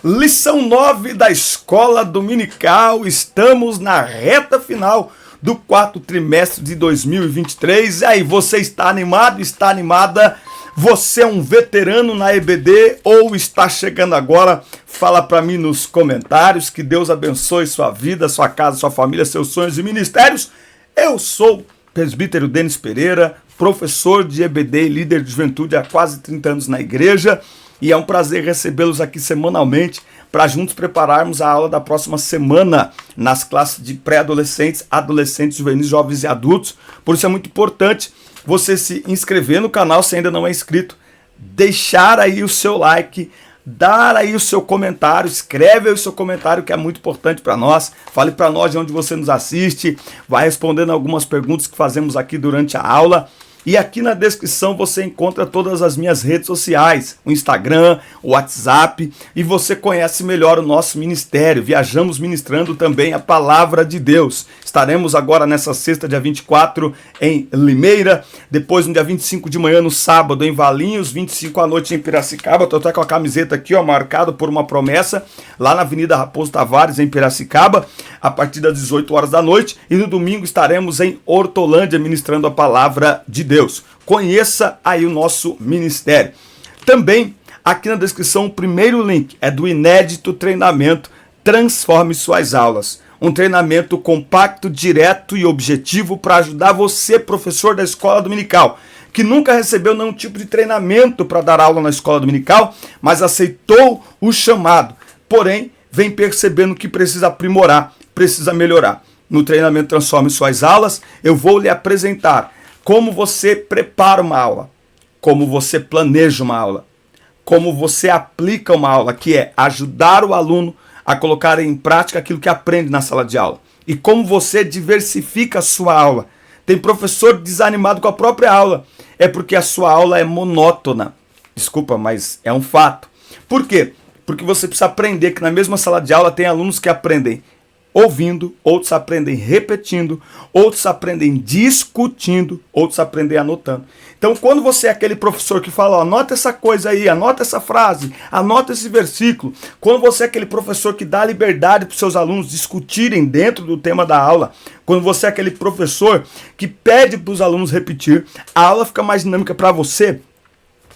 Lição 9 da Escola Dominical. Estamos na reta final do quarto trimestre de 2023. E aí, você está animado? Está animada? Você é um veterano na EBD ou está chegando agora? Fala para mim nos comentários. Que Deus abençoe sua vida, sua casa, sua família, seus sonhos e ministérios. Eu sou o presbítero Denis Pereira, professor de EBD e líder de juventude há quase 30 anos na igreja. E é um prazer recebê-los aqui semanalmente para juntos prepararmos a aula da próxima semana nas classes de pré-adolescentes, adolescentes, juvenis, jovens e adultos. Por isso é muito importante você se inscrever no canal se ainda não é inscrito, deixar aí o seu like, dar aí o seu comentário, escreve aí o seu comentário que é muito importante para nós. Fale para nós de onde você nos assiste, vai respondendo algumas perguntas que fazemos aqui durante a aula. E aqui na descrição você encontra todas as minhas redes sociais, o Instagram, o WhatsApp, e você conhece melhor o nosso ministério. Viajamos ministrando também a Palavra de Deus. Estaremos agora nessa sexta, dia 24, em Limeira, depois no dia 25 de manhã, no sábado, em Valinhos, 25 à noite em Piracicaba. Estou até com a camiseta aqui, ó, marcado por uma promessa, lá na Avenida Raposo Tavares, em Piracicaba, a partir das 18 horas da noite. E no domingo estaremos em Hortolândia, ministrando a Palavra de Deus. Conheça aí o nosso ministério. Também aqui na descrição o primeiro link é do inédito treinamento Transforme Suas Aulas. Um treinamento compacto, direto e objetivo para ajudar você, professor da escola dominical, que nunca recebeu nenhum tipo de treinamento para dar aula na escola dominical, mas aceitou o chamado. Porém, vem percebendo que precisa aprimorar, precisa melhorar. No treinamento Transforme Suas Aulas, eu vou lhe apresentar como você prepara uma aula, como você planeja uma aula, como você aplica uma aula, que é ajudar o aluno a colocar em prática aquilo que aprende na sala de aula. E como você diversifica a sua aula. Tem professor desanimado com a própria aula. É porque a sua aula é monótona. Desculpa, mas é um fato. Por quê? Porque você precisa aprender que na mesma sala de aula tem alunos que aprendem ouvindo, outros aprendem repetindo, outros aprendem discutindo, outros aprendem anotando. Então, quando você é aquele professor que fala, ó, anota essa coisa aí, anota essa frase, anota esse versículo, quando você é aquele professor que dá liberdade para os seus alunos discutirem dentro do tema da aula, quando você é aquele professor que pede para os alunos repetir, a aula fica mais dinâmica para você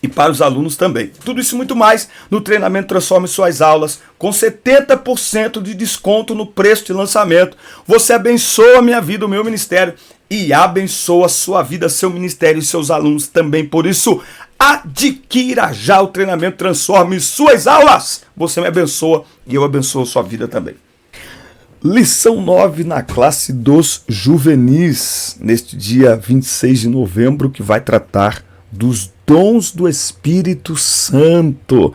e para os alunos também. Tudo isso e muito mais no treinamento Transforme Suas Aulas, com 70% de desconto no preço de lançamento. Você abençoa a minha vida, o meu ministério, e abençoa a sua vida, seu ministério e seus alunos também. Por isso, adquira já o treinamento Transforme Suas Aulas. Você me abençoa e eu abençoo a sua vida também. Lição 9 na classe dos juvenis, neste dia 26 de novembro, que vai tratar dos dons do Espírito Santo.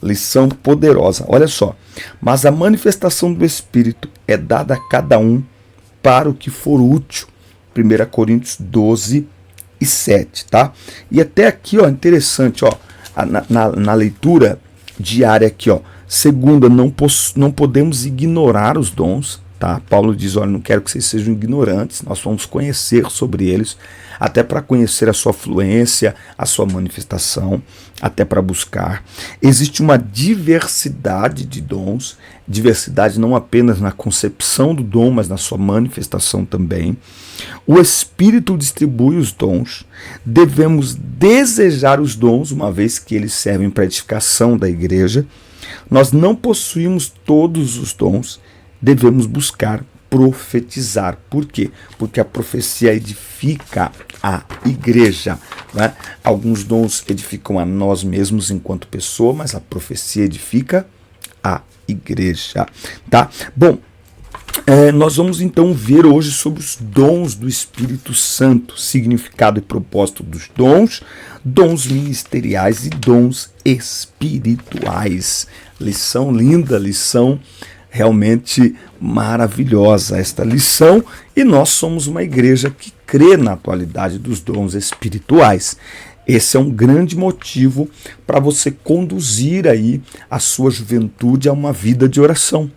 Lição poderosa. Olha só. Mas a manifestação do Espírito é dada a cada um para o que for útil. 1 Coríntios 12 e 7, tá? E até aqui, ó, interessante, ó, na leitura diária aqui, ó. Segunda, não podemos ignorar os dons, tá? Paulo diz, olha, não quero que vocês sejam ignorantes, nós vamos conhecer sobre eles, até para conhecer a sua fluência, a sua manifestação, até para buscar. Existe uma diversidade de dons, diversidade não apenas na concepção do dom, mas na sua manifestação também. O Espírito distribui os dons, devemos desejar os dons, uma vez que eles servem para a edificação da igreja. Nós não possuímos todos os dons, devemos buscar profetizar. Por quê? Porque a profecia edifica a igreja, né? Alguns dons edificam a nós mesmos enquanto pessoa, mas a profecia edifica a igreja, tá? Bom, nós vamos então ver hoje sobre os dons do Espírito Santo, significado e propósito dos dons, dons ministeriais e dons espirituais. Lição linda, lição realmente maravilhosa esta lição, e nós somos uma igreja que crê na atualidade dos dons espirituais. Esse é um grande motivo para você conduzir aí a sua juventude a uma vida de oração.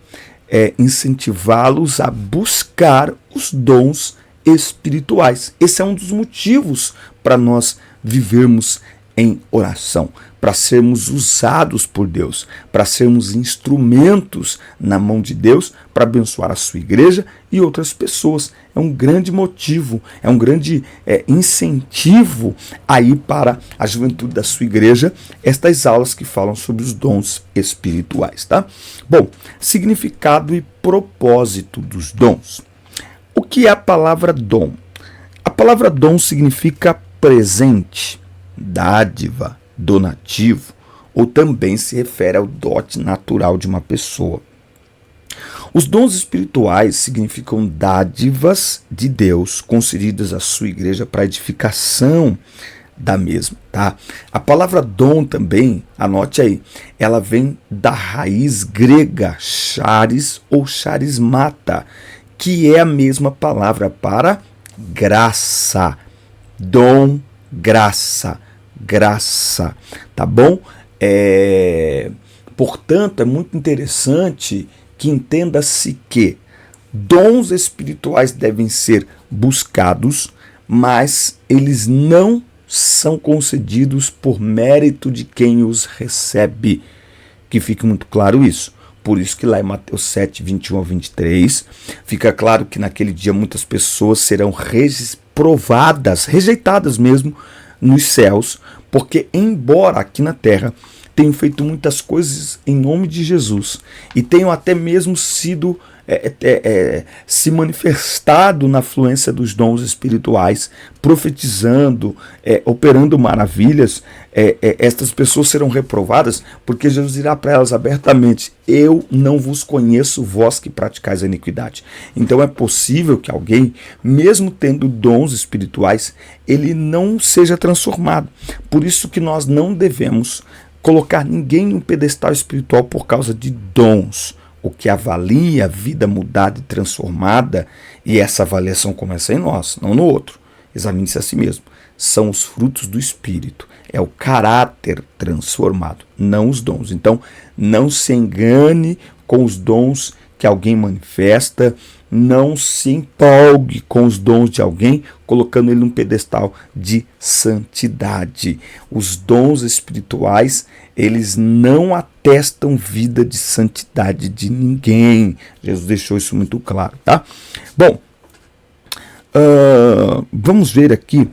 Incentivá-los a buscar os dons espirituais. Esse é um dos motivos para nós vivermos em oração, para sermos usados por Deus, para sermos instrumentos na mão de Deus para abençoar a sua igreja e outras pessoas. É um grande motivo, é um grande incentivo aí para a juventude da sua igreja, estas aulas que falam sobre os dons espirituais, tá? Bom, significado e propósito dos dons. O que é a palavra dom? A palavra dom significa presente, dádiva, donativo, ou também se refere ao dote natural de uma pessoa. Os dons espirituais significam dádivas de Deus concedidas à sua igreja para edificação da mesma, tá? A palavra dom também, anote aí, ela vem da raiz grega charis ou charismata, que é a mesma palavra para graça. Dom, graça, tá bom? Portanto, é muito interessante que entenda-se que dons espirituais devem ser buscados, mas eles não são concedidos por mérito de quem os recebe. Que fique muito claro isso. Por isso que lá em Mateus 7, 21 a 23, fica claro que naquele dia muitas pessoas serão provadas, rejeitadas mesmo, nos céus, porque embora aqui na terra tenham feito muitas coisas em nome de Jesus e tenham até mesmo sido se manifestado na fluência dos dons espirituais, profetizando, operando maravilhas, estas pessoas serão reprovadas, porque Jesus dirá para elas abertamente: eu não vos conheço, vós que praticais a iniquidade. Então é possível que alguém, mesmo tendo dons espirituais, ele não seja transformado. Por isso que nós não devemos colocar ninguém em um pedestal espiritual por causa de dons. O que avalia a vida mudada e transformada, e essa avaliação começa em nós, não no outro. Examine-se a si mesmo. São os frutos do Espírito. É o caráter transformado, não os dons. Então, não se engane com os dons que alguém manifesta, não se empolgue com os dons de alguém, colocando ele num pedestal de santidade. Os dons espirituais, eles não atestam vida de santidade de ninguém. Jesus deixou isso muito claro, tá? Bom, vamos ver aqui.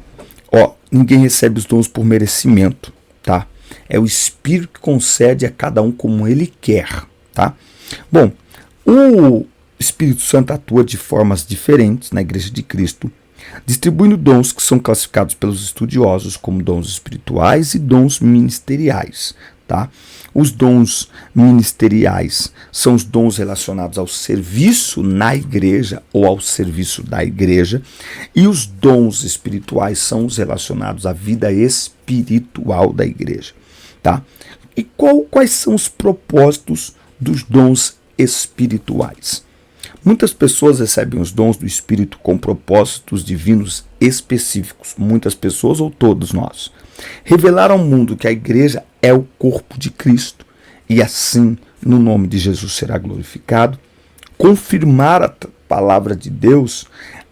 Ninguém recebe os dons por merecimento, tá? É o Espírito que concede a cada um como ele quer, tá? Bom, o Espírito Santo atua de formas diferentes na Igreja de Cristo, distribuindo dons que são classificados pelos estudiosos como dons espirituais e dons ministeriais, tá? Os dons ministeriais são os dons relacionados ao serviço na igreja ou ao serviço da igreja, e os dons espirituais são os relacionados à vida espiritual da igreja, tá? E quais são os propósitos dos dons espirituais? Muitas pessoas recebem os dons do Espírito com propósitos divinos específicos. Muitas pessoas, ou todos nós. Revelar ao mundo que a igreja é o corpo de Cristo e assim, no nome de Jesus, será glorificado. Confirmar a palavra de Deus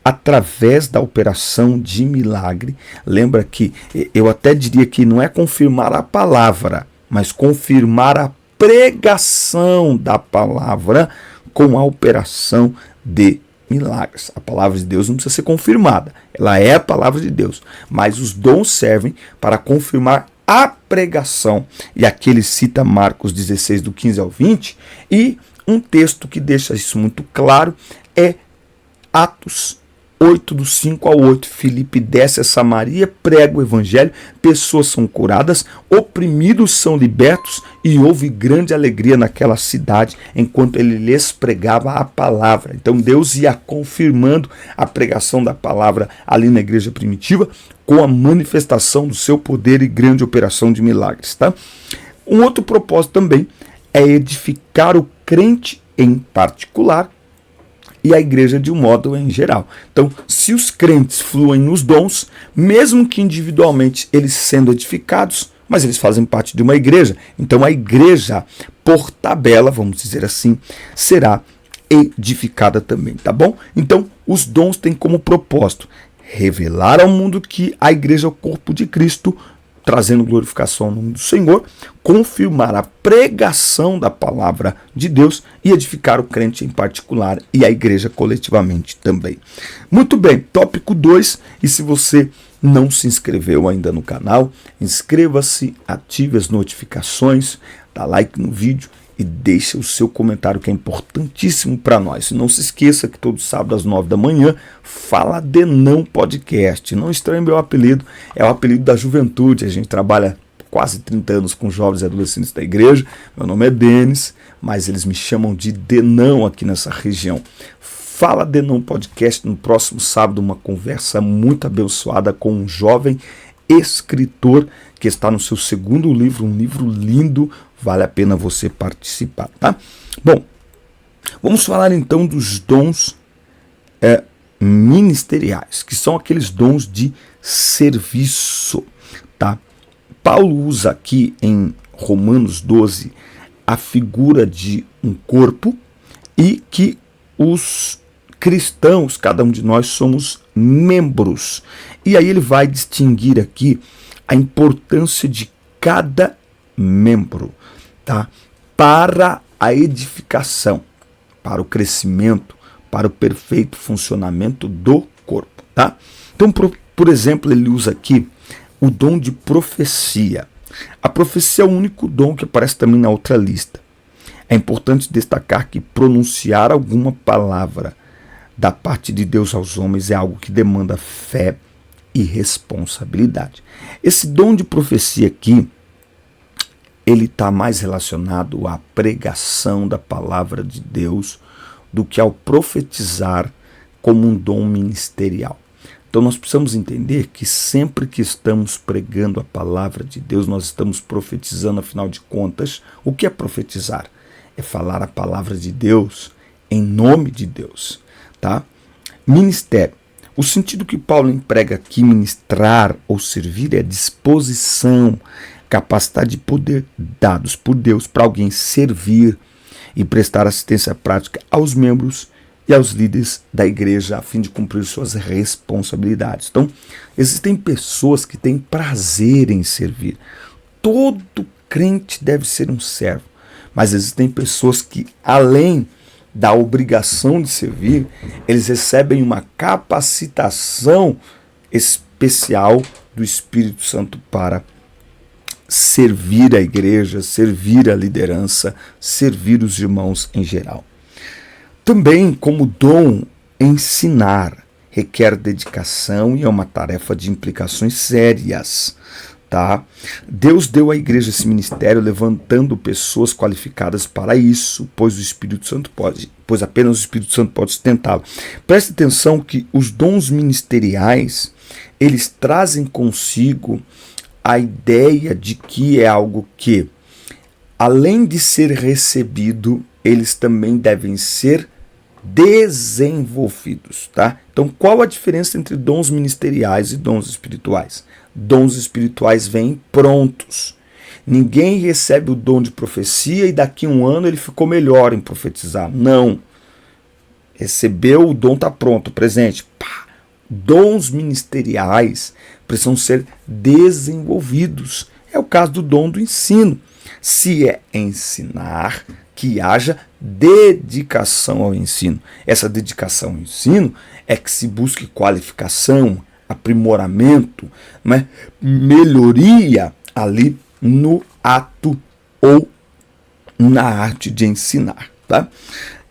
através da operação de milagre. Lembra que eu até diria que não é confirmar a palavra, mas confirmar a pregação da palavra com a operação de milagres. A palavra de Deus não precisa ser confirmada, ela é a palavra de Deus, mas os dons servem para confirmar a pregação. E aqui ele cita Marcos 16, do 15 ao 20, e um texto que deixa isso muito claro é Atos 8, do 5 ao 8. Filipe desce a Samaria, prega o evangelho, pessoas são curadas, oprimidos são libertos, e houve grande alegria naquela cidade enquanto ele lhes pregava a palavra. Então Deus ia confirmando a pregação da palavra ali na igreja primitiva com a manifestação do seu poder e grande operação de milagres, tá? Um outro propósito também é edificar o crente em particular e a igreja de um modo em geral. Então, se os crentes fluem nos dons, mesmo que individualmente eles sendo edificados, mas eles fazem parte de uma igreja, então a igreja, por tabela, vamos dizer assim, será edificada também, tá bom? Então, os dons têm como propósito revelar ao mundo que a igreja é o corpo de Cristo, trazendo glorificação ao nome do Senhor, confirmar a pregação da palavra de Deus e edificar o crente em particular e a igreja coletivamente também. Muito bem, tópico 2, e se você não se inscreveu ainda no canal, inscreva-se, ative as notificações, dá like no vídeo e deixa o seu comentário, que é importantíssimo para nós. Não se esqueça que todo sábado às 9 da manhã, Fala de Não Podcast. Não estranhe meu apelido, é o apelido da juventude. A gente trabalha quase 30 anos com jovens e adolescentes da igreja. Meu nome é Denis, mas eles me chamam de Denão aqui nessa região. Fala de Não Podcast, no próximo sábado, uma conversa muito abençoada com um jovem escritor que está no seu segundo livro, um livro lindo, vale a pena você participar, tá? Bom, vamos falar então dos dons ministeriais, que são aqueles dons de serviço, tá? Paulo usa aqui em Romanos 12 a figura de um corpo e que os cristãos, cada um de nós, somos membros. E aí ele vai distinguir aqui a importância de cada membro, tá? Para a edificação, para o crescimento, para o perfeito funcionamento do corpo, tá? Então, por exemplo, ele usa aqui o dom de profecia. A profecia é o único dom que aparece também na outra lista. É importante destacar que pronunciar alguma palavra da parte de Deus aos homens é algo que demanda fé e responsabilidade. Esse dom de profecia aqui, ele está mais relacionado à pregação da palavra de Deus do que ao profetizar como um dom ministerial. Então nós precisamos entender que sempre que estamos pregando a palavra de Deus, nós estamos profetizando, afinal de contas. O que é profetizar? É falar a palavra de Deus em nome de Deus, tá? Ministério. O sentido que Paulo emprega aqui, ministrar ou servir, é disposição, capacidade de poder dados por Deus para alguém servir e prestar assistência prática aos membros e aos líderes da igreja a fim de cumprir suas responsabilidades. Então, existem pessoas que têm prazer em servir. Todo crente deve ser um servo, mas existem pessoas que, além da obrigação de servir, eles recebem uma capacitação especial do Espírito Santo para servir a igreja, servir a liderança, servir os irmãos em geral. Também, como dom, ensinar requer dedicação e é uma tarefa de implicações sérias, tá? Deus deu à igreja esse ministério levantando pessoas qualificadas para isso, pois apenas o Espírito Santo pode sustentá-lo. Preste atenção que os dons ministeriais, eles trazem consigo a ideia de que é algo que, além de ser recebido, eles também devem ser desenvolvidos, tá? Então, qual a diferença entre dons ministeriais e dons espirituais? Dons espirituais vêm prontos. Ninguém recebe o dom de profecia e daqui a um ano ele ficou melhor em profetizar. Não. Recebeu, o dom está pronto, presente. Pá. Dons ministeriais precisam ser desenvolvidos. É o caso do dom do ensino. Se é ensinar, que haja dedicação ao ensino. Essa dedicação ao ensino é que se busque qualificação, aprimoramento, né? Melhoria ali no ato ou na arte de ensinar, tá?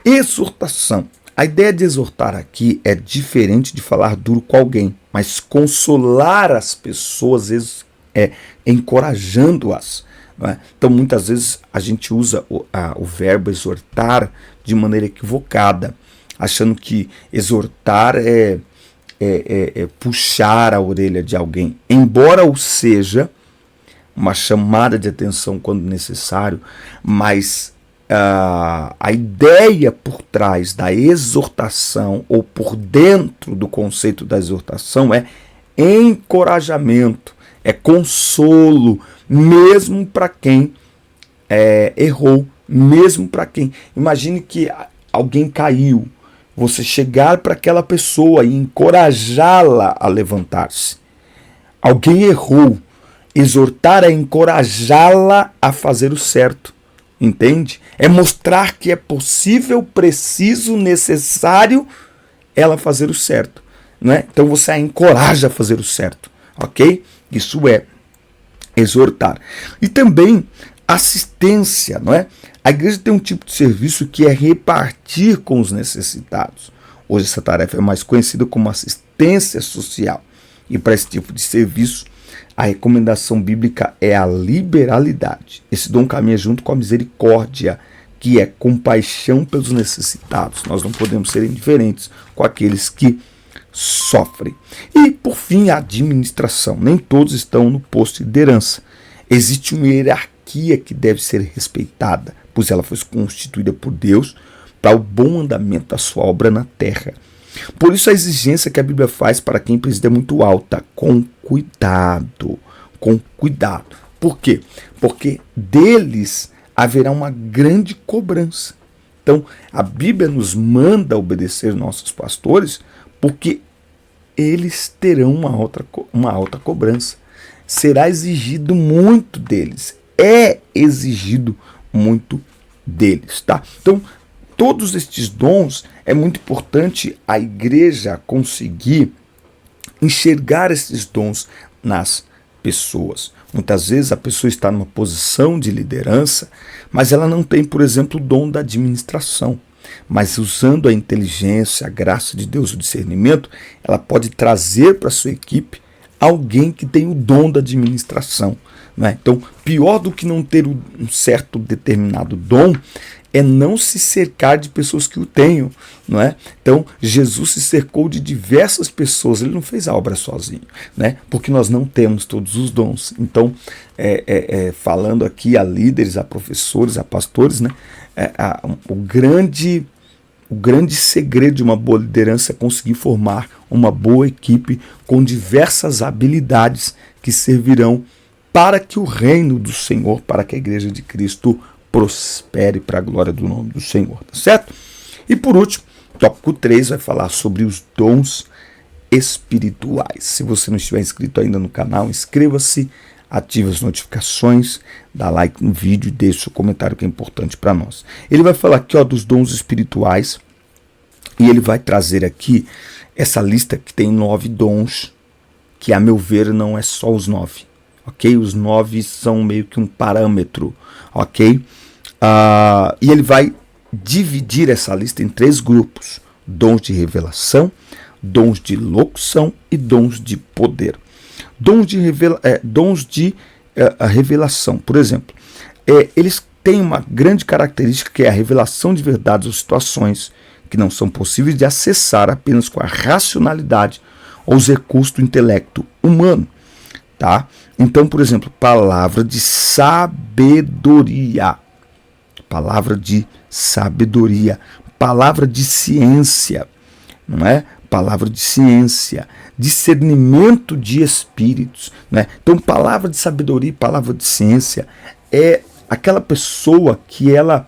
Exortação. A ideia de exortar aqui é diferente de falar duro com alguém, mas consolar as pessoas, encorajando-as. Então, muitas vezes a gente usa o verbo exortar de maneira equivocada, achando que exortar é puxar a orelha de alguém. Embora o seja uma chamada de atenção quando necessário, mas a ideia por trás da exortação, ou por dentro do conceito da exortação, é encorajamento, é consolo, mesmo para quem errou, mesmo para quem... Imagine que alguém caiu, você chegar para aquela pessoa e encorajá-la a levantar-se. Alguém errou Exortar é encorajá-la a fazer o certo. Entende? É mostrar que é possível, preciso, necessário ela fazer o certo. Não é? Então você a encoraja a fazer o certo. Ok? Isso é exortar. E também assistência. Não é? A igreja tem um tipo de serviço que é repartir com os necessitados. Hoje essa tarefa é mais conhecida como assistência social. E para esse tipo de serviço, a recomendação bíblica é a liberalidade. Esse dom caminha junto com a misericórdia, que é compaixão pelos necessitados. Nós não podemos ser indiferentes com aqueles que sofrem. E, por fim, a administração. Nem todos estão no posto de liderança. Existe uma hierarquia que deve ser respeitada, pois ela foi constituída por Deus para o bom andamento da sua obra na terra. Por isso a exigência que a Bíblia faz para quem preside é muito alta, com cuidado, com cuidado. Por quê? Porque deles haverá uma grande cobrança. Então, a Bíblia nos manda obedecer nossos pastores porque eles terão uma alta cobrança. Será exigido muito deles. É exigido muito deles, tá? Então, todos estes dons, é muito importante a igreja conseguir enxergar esses dons nas pessoas. Muitas vezes a pessoa está numa posição de liderança, mas ela não tem, por exemplo, o dom da administração. Mas usando a inteligência, a graça de Deus, o discernimento, ela pode trazer para a sua equipe alguém que tem o dom da administração. Não é? Então, pior do que não ter um certo determinado dom é não se cercar de pessoas que o tenham, não é? Então, Jesus se cercou de diversas pessoas, ele não fez a obra sozinho, né? Porque nós não temos todos os dons. Então, falando aqui a líderes, a professores, a pastores, né? O grande segredo de uma boa liderança é conseguir formar uma boa equipe com diversas habilidades que servirão para que o reino do Senhor, para que a igreja de Cristo prospere para a glória do nome do Senhor, tá certo? E por último, tópico 3 vai falar sobre os dons espirituais. Se você não estiver inscrito ainda no canal, inscreva-se, ative as notificações, dá like no vídeo e deixe o comentário que é importante para nós. Ele vai falar aqui dos dons espirituais e ele vai trazer aqui essa lista que tem 9 dons, que a meu ver não é só os 9, ok? Os 9 são meio que um parâmetro, ok? E ele vai dividir essa lista em 3 grupos: dons de revelação, dons de locução e dons de poder. Dons de revelação, por exemplo, eles têm uma grande característica que é a revelação de verdades ou situações que não são possíveis de acessar apenas com a racionalidade ou os recursos do intelecto humano. Tá? Então, por exemplo, palavra de sabedoria, palavra de ciência, não é? Palavra de ciência, discernimento de espíritos, né? Então, palavra de sabedoria e palavra de ciência é aquela pessoa que ela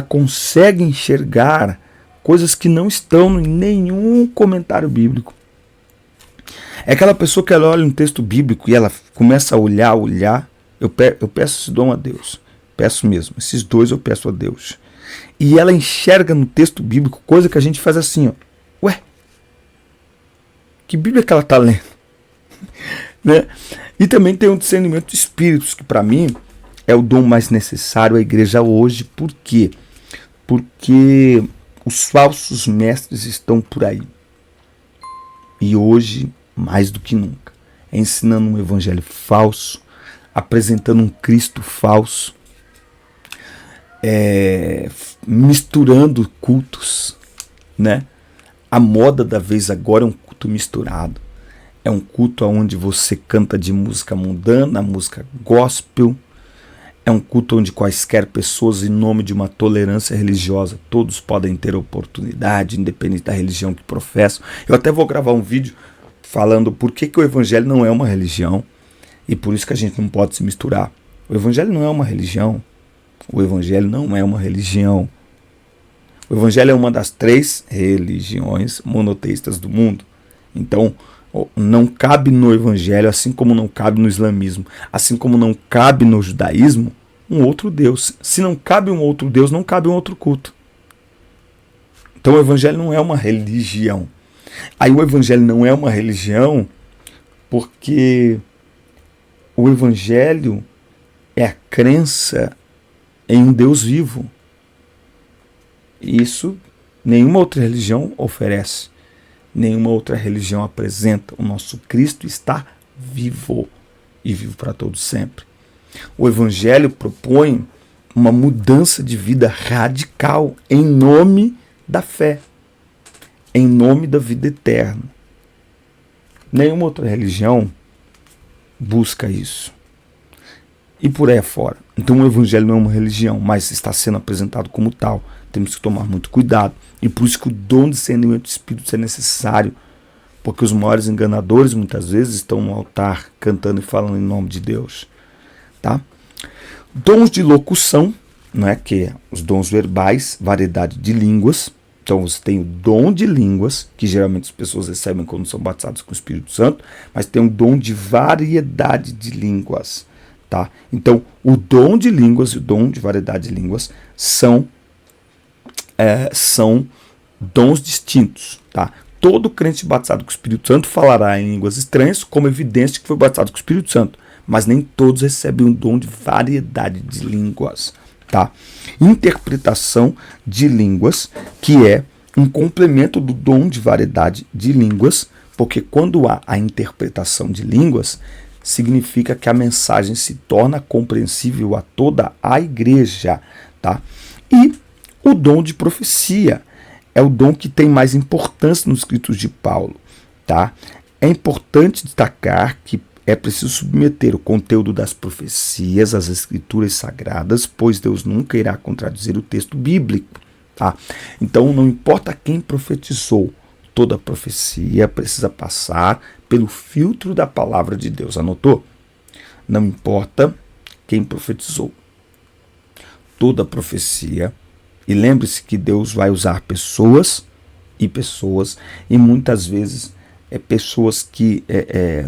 consegue enxergar coisas que não estão em nenhum comentário bíblico. É aquela pessoa que ela olha um texto bíblico e ela começa a olhar. Eu peço esse dom a Deus. Peço mesmo. Esses 2 eu peço a Deus. E ela enxerga no texto bíblico coisa que a gente faz assim, ó. Ué, que Bíblia que ela está lendo? Né? E também tem um discernimento de espíritos, que para mim é o dom mais necessário à igreja hoje. Por quê? Porque os falsos mestres estão por aí. E hoje, mais do que nunca, ensinando um evangelho falso, apresentando um Cristo falso, misturando cultos, né? A moda da vez agora é um culto misturado. É um culto onde você canta de música mundana, música gospel. É um culto onde quaisquer pessoas, em nome de uma tolerância religiosa, todos podem ter oportunidade, independente da religião que professam. Eu até vou gravar um vídeo falando por que o evangelho não é uma religião e por isso que a gente não pode se misturar. O evangelho não é uma religião. O evangelho não é uma religião. O evangelho é uma das 3 religiões monoteístas do mundo. Então, Não cabe no evangelho, assim como não cabe no islamismo, assim como não cabe no judaísmo, um outro Deus. Se não cabe um outro Deus, não cabe um outro culto. Então o evangelho não é uma religião. Aí o evangelho não é uma religião porque o evangelho é a crença em um Deus vivo. Isso nenhuma outra religião oferece. Nenhuma outra religião apresenta. O nosso Cristo está vivo e vivo para todos sempre. O evangelho propõe uma mudança de vida radical em nome da fé, em nome da vida eterna. Nenhuma outra religião busca isso. E por aí afora. Então o evangelho não é uma religião, mas está sendo apresentado como tal. Temos que tomar muito cuidado. E por isso que o dom de discernimento do Espírito é necessário. Porque os maiores enganadores muitas vezes estão no altar cantando e falando em nome de Deus. Tá? Dons de locução, não é? Que é os dons verbais, variedade de línguas. Então você tem o dom de línguas, que geralmente as pessoas recebem quando são batizadas com o Espírito Santo, mas tem um dom de variedade de línguas. Tá? Então o dom de línguas e o dom de variedade de línguas são dons distintos. Tá? Todo crente batizado com o Espírito Santo falará em línguas estranhas como evidência de que foi batizado com o Espírito Santo. Mas nem todos recebem um dom de variedade de línguas. Tá? Interpretação de línguas, que é um complemento do dom de variedade de línguas, porque quando há a interpretação de línguas, significa que a mensagem se torna compreensível a toda a igreja. Tá? E o dom de profecia é o dom que tem mais importância nos escritos de Paulo. Tá? É importante destacar que é preciso submeter o conteúdo das profecias às escrituras sagradas, pois Deus nunca irá contradizer o texto bíblico. Tá? Então não importa quem profetizou, toda profecia precisa passar pelo filtro da palavra de Deus. Anotou? Não importa quem profetizou. Toda profecia. E lembre-se que Deus vai usar pessoas, e muitas vezes pessoas que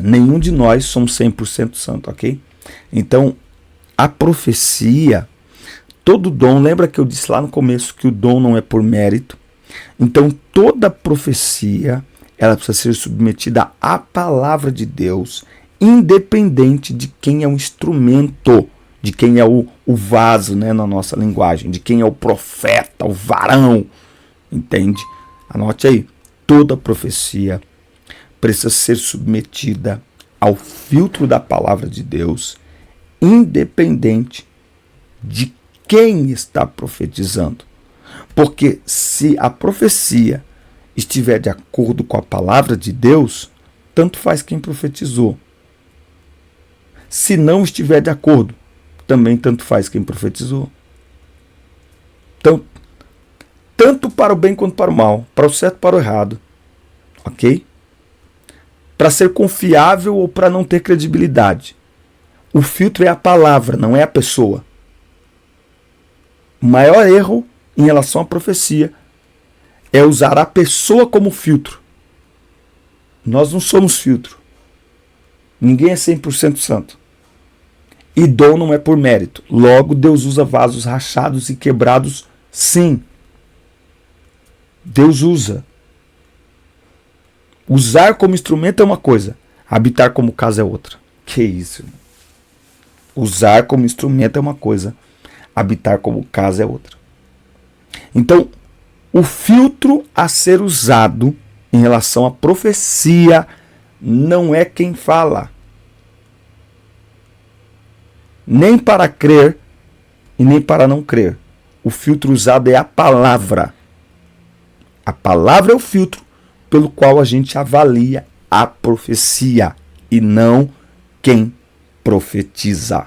nenhum de nós somos 100% santo, ok? Então, a profecia, todo dom, lembra que eu disse lá no começo que o dom não é por mérito? Então, toda profecia, ela precisa ser submetida à palavra de Deus, independente de quem é o instrumento, de quem é o vaso, né, na nossa linguagem, de quem é o profeta, o varão, entende? Anote aí, toda profecia precisa ser submetida ao filtro da palavra de Deus, independente de quem está profetizando. Porque se a profecia estiver de acordo com a palavra de Deus, tanto faz quem profetizou. Se não estiver de acordo, também tanto faz quem profetizou. Então, tanto para o bem quanto para o mal, para o certo e para o errado, ok? Para ser confiável ou para não ter credibilidade. O filtro é a palavra, não é a pessoa. O maior erro em relação à profecia é usar a pessoa como filtro. Nós não somos filtro. Ninguém é 100% santo. E dom não é por mérito. Logo, Deus usa vasos rachados e quebrados, sim. Deus usa. Usar como instrumento é uma coisa, habitar como casa é outra. Que isso? Usar como instrumento é uma coisa, habitar como casa é outra. Então, o filtro a ser usado em relação à profecia não é quem fala. Nem para crer e nem para não crer. O filtro usado é a palavra. A palavra é o filtro pelo qual a gente avalia a profecia e não quem profetiza,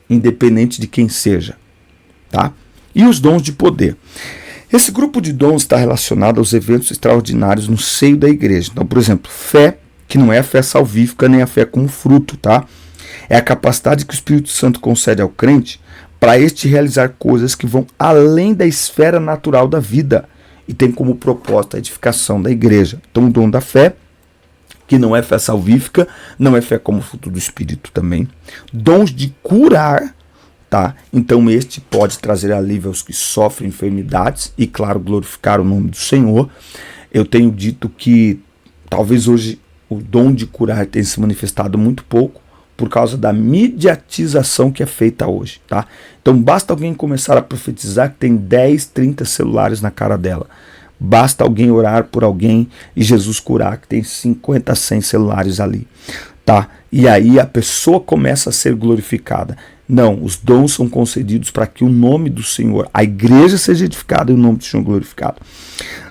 independente de quem seja. Tá? E os dons de poder. Esse grupo de dons está relacionado aos eventos extraordinários no seio da igreja. Então, por exemplo, fé, que não é a fé salvífica nem a fé como fruto, tá? É a capacidade que o Espírito Santo concede ao crente para este realizar coisas que vão além da esfera natural da vida e tem como propósito a edificação da igreja. Então, o dom da fé, que não é fé salvífica, não é fé como fruto do Espírito também. Dons de curar, tá? Então este pode trazer alívio aos que sofrem enfermidades e, claro, glorificar o nome do Senhor. Eu tenho dito que talvez hoje o dom de curar tenha se manifestado muito pouco por causa da mediatização que é feita hoje, tá? Então basta alguém começar a profetizar que tem 10, 30 celulares na cara dela. Basta alguém orar por alguém e Jesus curar que tem 50, 100 celulares ali, tá? E aí a pessoa começa a ser glorificada. Não, os dons são concedidos para que o nome do Senhor, a igreja seja edificada e o nome do Senhor glorificado.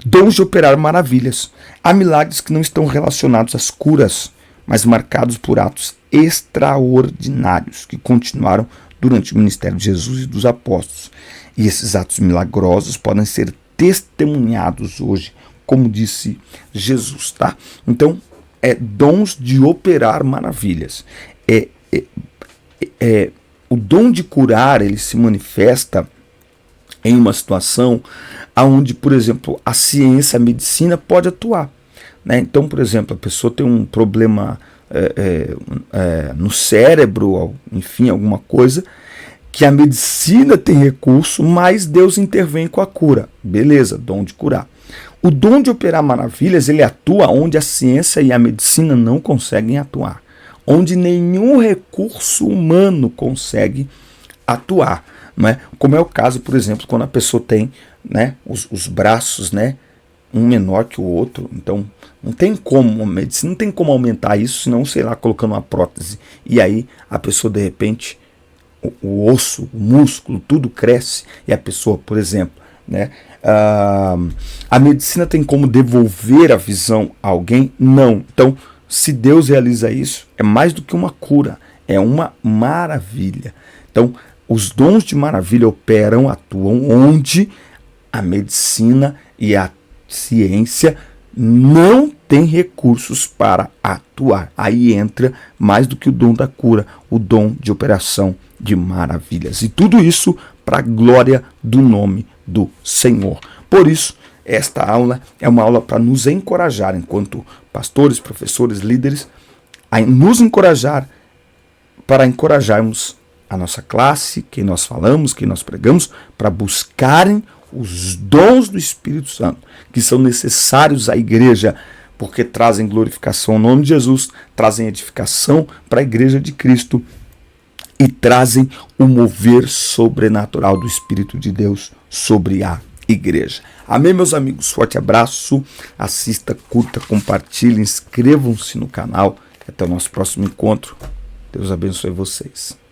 Dons de operar maravilhas. Há milagres que não estão relacionados às curas, mas marcados por atos extraordinários que continuaram durante o ministério de Jesus e dos apóstolos. E esses atos milagrosos podem ser testemunhados hoje, como disse Jesus, tá? Então, dons de operar maravilhas. O dom de curar, ele se manifesta em uma situação onde, por exemplo, a ciência, a medicina pode atuar, né? Então, por exemplo, a pessoa tem um problema no cérebro, enfim, alguma coisa, que a medicina tem recurso, mas Deus intervém com a cura. Beleza, dom de curar. O dom de operar maravilhas, ele atua onde a ciência e a medicina não conseguem atuar, onde nenhum recurso humano consegue atuar, não é? Como é o caso, por exemplo, quando a pessoa tem, né, os braços, né, um menor que o outro. Então não tem como, a medicina não tem como aumentar isso, senão, sei lá, colocando uma prótese. E aí a pessoa, de repente, o osso, o músculo, tudo cresce. E a pessoa, por exemplo, né, a medicina tem como devolver a visão a alguém? Não. Então, se Deus realiza isso, é mais do que uma cura, é uma maravilha. Então, os dons de maravilha operam, atuam onde a medicina e a ciência não tem recursos para atuar. Aí entra mais do que o dom da cura, o dom de operação de maravilhas. E tudo isso para a glória do nome do Senhor. Por isso, esta aula é uma aula para nos encorajar, enquanto pastores, professores, líderes, a nos encorajar, para encorajarmos a nossa classe, quem nós falamos, quem nós pregamos, para buscarem os dons do Espírito Santo, que são necessários à igreja, porque trazem glorificação ao nome de Jesus, trazem edificação para a igreja de Cristo e trazem o mover sobrenatural do Espírito de Deus sobre a igreja. Amém, meus amigos? Forte abraço, assista, curta, compartilhe, inscrevam-se no canal. Até o nosso próximo encontro. Deus abençoe vocês.